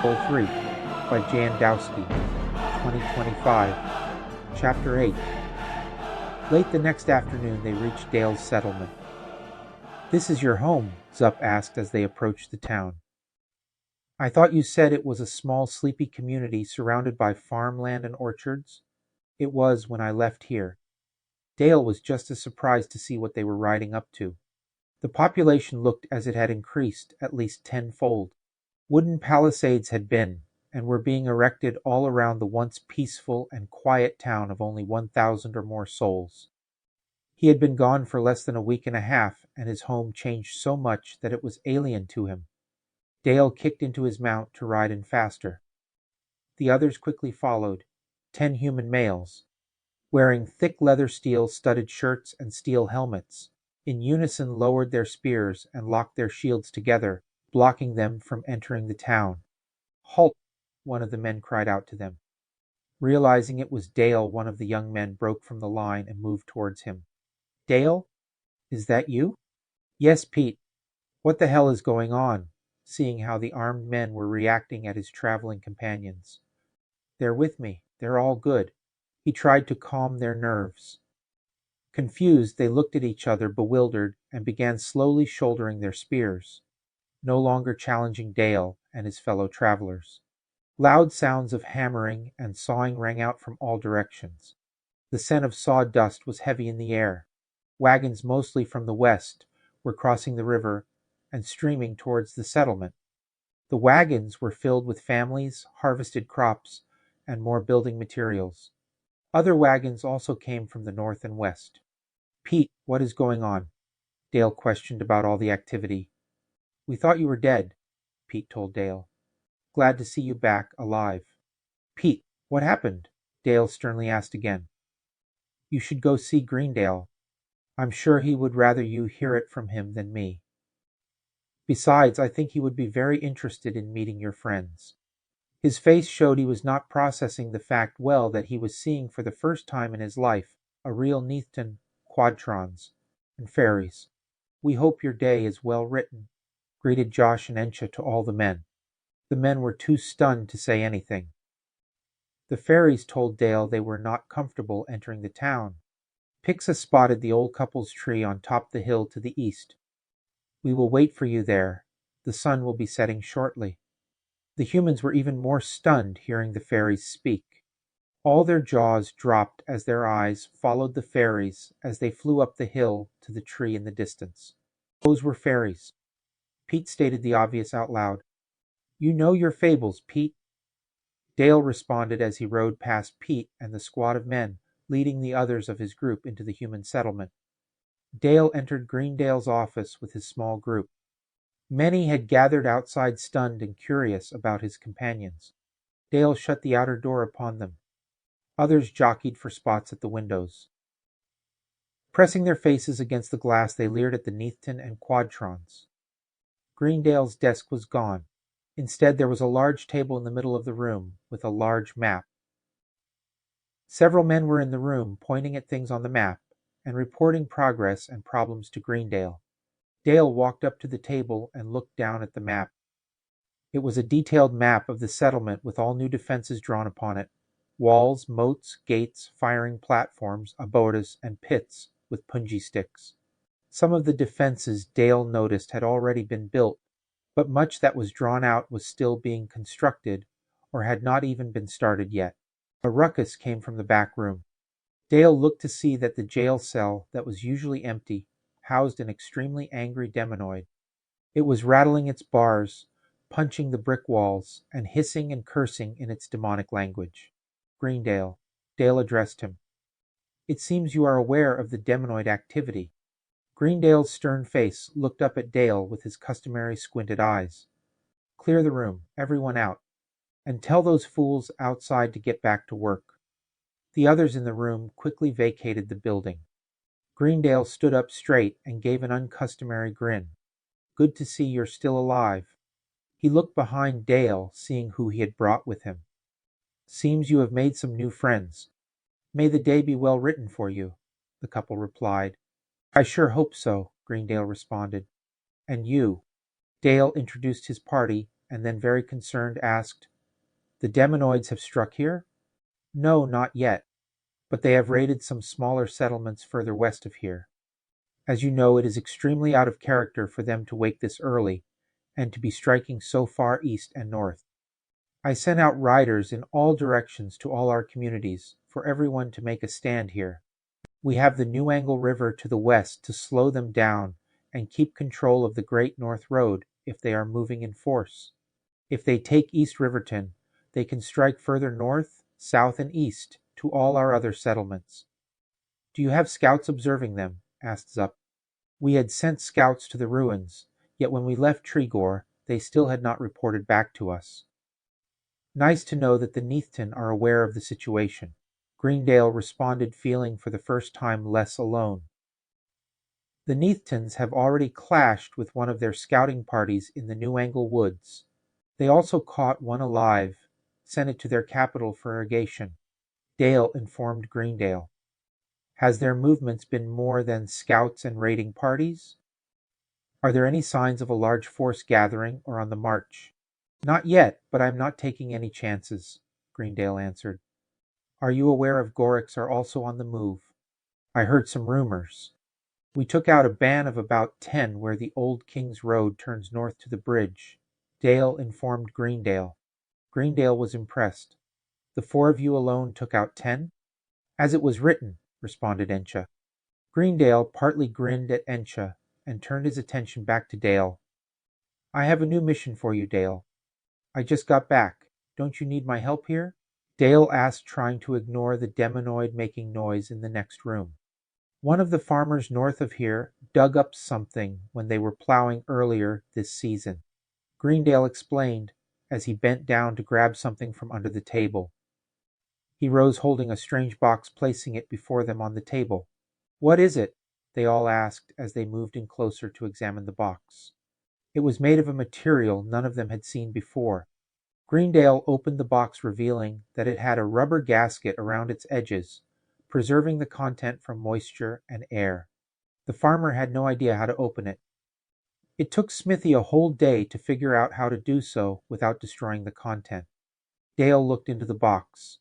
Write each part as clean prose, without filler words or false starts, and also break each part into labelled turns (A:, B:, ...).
A: Bowl 3 by Wdowski, 2025, Chapter 8. Late the next afternoon they reached Dale's settlement. "This is your home?" Zup asked as they approached the town. "I thought you said it was a small sleepy community surrounded by farmland and orchards." "It was when I left here." Dale was just as surprised to see what they were riding up to. The population looked as it had increased at least tenfold. Wooden palisades had been, and were being erected all around the once peaceful and quiet town of only 1,000 or more souls. He had been gone for less than a week and a half, and his home changed so much that it was alien to him. Dale kicked into his mount to ride in faster. The others quickly followed, 10 human males, wearing thick leather steel-studded shirts and steel helmets. In unison lowered their spears and locked their shields together, blocking them from entering the town. "Halt!" one of the men cried out to them. Realizing it was Dale, one of the young men broke from the line and moved towards him. "Dale? Is that you?" "Yes, Pete. What the hell is going on?" seeing how the armed men were reacting at his traveling companions. "They're with me. They're all good." He tried to calm their nerves. Confused, they looked at each other, bewildered, and began slowly shouldering their spears, no longer challenging Dale and his fellow travelers. Loud sounds of hammering and sawing rang out from all directions. The scent of sawdust was heavy in the air. Wagons, mostly from the west, were crossing the river and streaming towards the settlement. The wagons were filled with families, harvested crops, and more building materials. Other wagons also came from the north and west. "Pete, what is going on?" Dale questioned about all the activity. "We thought you were dead," Pete told Dale. "Glad to see you back, alive." "Pete, what happened?" Dale sternly asked again. "You should go see Greendale. I'm sure he would rather you hear it from him than me. Besides, I think he would be very interested in meeting your friends." His face showed he was not processing the fact well that he was seeing for the first time in his life a real Neathton, quadrons, and fairies. "We hope your day is well written," greeted Josh and Encha to all the men. The men were too stunned to say anything. The fairies told Dale they were not comfortable entering the town. Pixa spotted the old couple's tree on top the hill to the east. "We will wait for you there. The sun will be setting shortly." The humans were even more stunned hearing the fairies speak. All their jaws dropped as their eyes followed the fairies as they flew up the hill to the tree in the distance. Those were fairies. Pete stated the obvious out loud. "You know your fables, Pete." Dale responded as he rode past Pete and the squad of men, leading the others of his group into the human settlement. Dale entered Greendale's office with his small group. Many had gathered outside stunned and curious about his companions. Dale shut the outer door upon them. Others jockeyed for spots at the windows. Pressing their faces against the glass, they leered at the Neathton and quadrons. Greendale's desk was gone. Instead, there was a large table in the middle of the room with a large map. Several men were in the room, pointing at things on the map and reporting progress and problems to Greendale. Dale walked up to the table and looked down at the map. It was a detailed map of the settlement with all new defenses drawn upon it. Walls, moats, gates, firing platforms, abodas, and pits with punji sticks. Some of the defenses Dale noticed had already been built, but much that was drawn out was still being constructed or had not even been started yet. A ruckus came from the back room. Dale looked to see that the jail cell that was usually empty housed an extremely angry demonoid. It was rattling its bars, punching the brick walls, and hissing and cursing in its demonic language. "Greendale," Dale addressed him. "It seems you are aware of the demonoid activity." Greendale's stern face looked up at Dale with his customary squinted eyes. "Clear the room, everyone out, and tell those fools outside to get back to work." The others in the room quickly vacated the building. Greendale stood up straight and gave an uncustomary grin. "Good to see you're still alive." He looked behind Dale, seeing who he had brought with him. "Seems you have made some new friends." "May the day be well written for you," the couple replied. "I sure hope so," Greendale responded. "And you." Dale introduced his party and then very concerned asked, "The demonoids have struck here?" "No, not yet, but they have raided some smaller settlements further west of here. As you know, it is extremely out of character for them to wake this early, and to be striking so far east and north. I sent out riders in all directions to all our communities, for everyone to make a stand here. We have the New Angle River to the west to slow them down and keep control of the Great North Road if they are moving in force. If they take East Riverton, they can strike further north, south, and east to all our other settlements." "Do you have scouts observing them?" asked Zup. "We had sent scouts to the ruins, yet when we left Tregor, they still had not reported back to us." "Nice to know that the Neathton are aware of the situation." Greendale responded, feeling for the first time less alone. "The Neathtons have already clashed with one of their scouting parties in the New Angle Woods. They also caught one alive, sent it to their capital for irrigation," Dale informed Greendale. "Has their movements been more than scouts and raiding parties? Are there any signs of a large force gathering or on the march?" "Not yet, but I'm not taking any chances," Greendale answered. "Are you aware if Gorics are also on the move?" "I heard some rumors. We took out a band of about 10 where the old King's Road turns north to the bridge," Dale informed Greendale. Greendale was impressed. "The 4 of you alone took out 10? "As it was written," responded Encha. Greendale partly grinned at Encha and turned his attention back to Dale. "I have a new mission for you, Dale. I just got back. Don't you need my help here?" Dale asked, trying to ignore the demonoid making noise in the next room. "One of the farmers north of here dug up something when they were plowing earlier this season," Greendale explained as he bent down to grab something from under the table. He rose holding a strange box, placing it before them on the table. "What is it?" they all asked as they moved in closer to examine the box. It was made of a material none of them had seen before. Greendale opened the box, revealing that it had a rubber gasket around its edges, preserving the content from moisture and air. The farmer had no idea how to open it. It took Smithy a whole day to figure out how to do so without destroying the content. Dale looked into the box.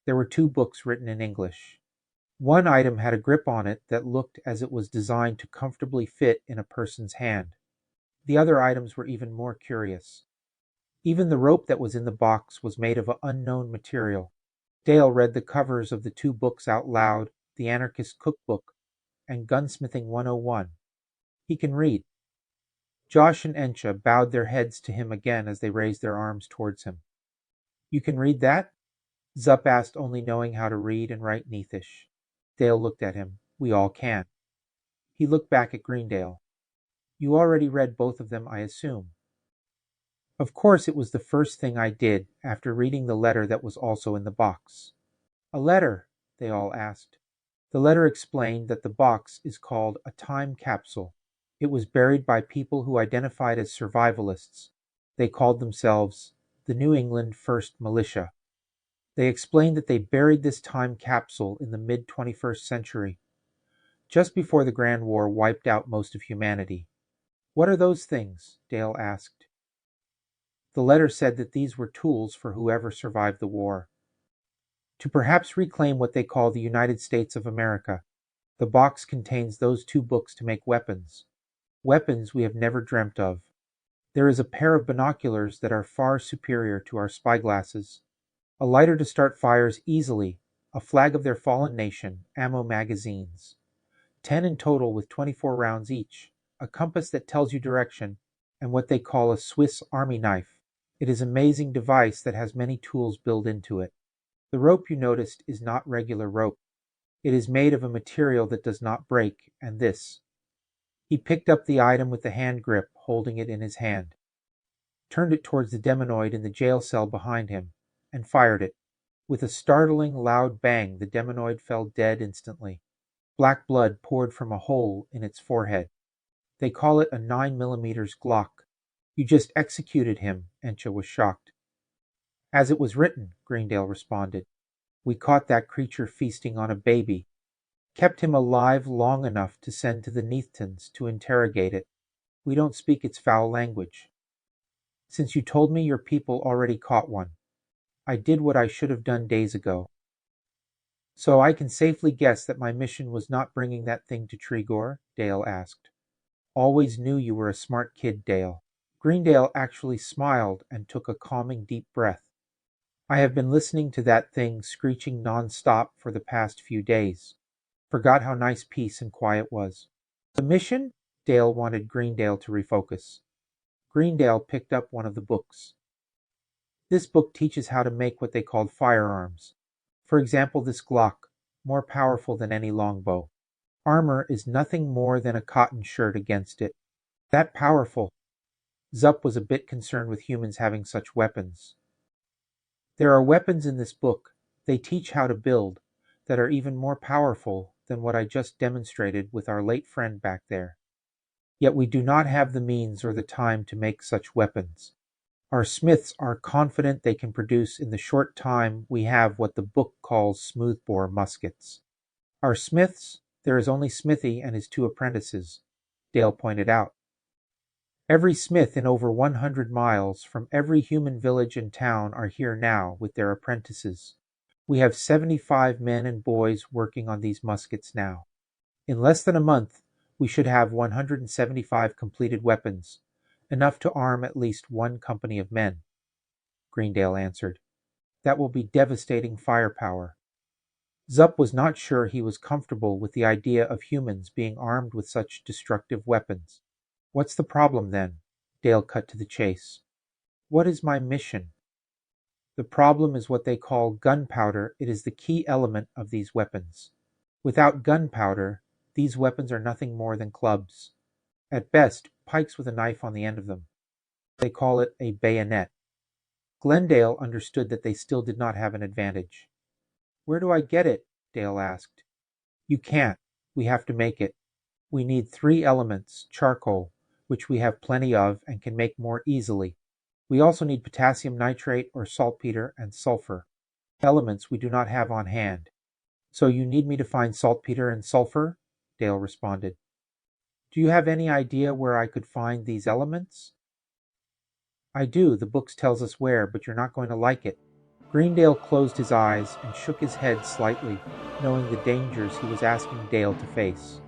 A: There were 2 books written in English. One item had a grip on it that looked as it was designed to comfortably fit in a person's hand. The other items were even more curious. Even the rope that was in the box was made of an unknown material. Dale read the covers of the 2 books out loud, The Anarchist Cookbook and Gunsmithing 101. He can read. Josh and Encha bowed their heads to him again as they raised their arms towards him. "You can read that?" Zup asked, only knowing how to read and write Neathish. Dale looked at him. "We all can." He looked back at Greendale. "You already read both of them, I assume." "Of course, it was the first thing I did after reading the letter that was also in the box." "A letter?" they all asked. The letter explained that the box is called a time capsule. It was buried by people who identified as survivalists. They called themselves the New England First Militia. They explained that they buried this time capsule in the mid-21st century, just before the Grand War wiped out most of humanity. "What are those things?" Dale asked. The letter said that these were tools for whoever survived the war, to perhaps reclaim what they call the United States of America. The box contains those 2 books to make weapons. Weapons we have never dreamt of. There is a pair of binoculars that are far superior to our spyglasses. A lighter to start fires easily, a flag of their fallen nation, ammo magazines. 10 in total with 24 rounds each. A compass that tells you direction, and what they call a Swiss Army knife. It is an amazing device that has many tools built into it. The rope you noticed is not regular rope. It is made of a material that does not break, and this. He picked up the item with the hand grip, holding it in his hand, turned it towards the demonoid in the jail cell behind him, and fired it. With a startling loud bang, the demonoid fell dead instantly. Black blood poured from a hole in its forehead. "They call it a 9mm Glock. You just executed him," Encha was shocked. "As it was written," Greendale responded. "We caught that creature feasting on a baby. Kept him alive long enough to send to the Neathtons to interrogate it. We don't speak its foul language." Since you told me your people already caught one, I did what I should have done days ago. So I can safely guess that my mission was not bringing that thing to Trigor? Dale asked. Always knew you were a smart kid, Dale. Greendale actually smiled and took a calming deep breath. I have been listening to that thing screeching non-stop for the past few days. Forgot how nice peace and quiet was. The mission? Dale wanted Greendale to refocus. Greendale picked up one of the books. This book teaches how to make what they called firearms. For example, this Glock, more powerful than any longbow. Armor is nothing more than a cotton shirt against it. That powerful. Zup was a bit concerned with humans having such weapons. There are weapons in this book they teach how to build that are even more powerful than what I just demonstrated with our late friend back there. Yet we do not have the means or the time to make such weapons. Our smiths are confident they can produce in the short time we have what the book calls smoothbore muskets. Our smiths? There is only Smithy and his 2 apprentices, Dale pointed out. Every smith in over 100 miles from every human village and town are here now with their apprentices. We have 75 men and boys working on these muskets now. In less than a month, we should have 175 completed weapons, enough to arm at least 1 company of men, Greendale answered. That will be devastating firepower. Zup was not sure he was comfortable with the idea of humans being armed with such destructive weapons. What's the problem then? Dale cut to the chase. What is my mission? The problem is what they call gunpowder. It is the key element of these weapons. Without gunpowder, these weapons are nothing more than clubs. At best, pikes with a knife on the end of them. They call it a bayonet. Glendale understood that they still did not have an advantage. Where do I get it? Dale asked. You can't. We have to make it. We need 3 elements, charcoal, which we have plenty of and can make more easily. We also need potassium nitrate or saltpeter and sulfur, elements we do not have on hand. So you need me to find saltpeter and sulfur? Dale responded. Do you have any idea where I could find these elements? I do, the books tells us where, but you're not going to like it. Greendale closed his eyes and shook his head slightly, knowing the dangers he was asking Dale to face.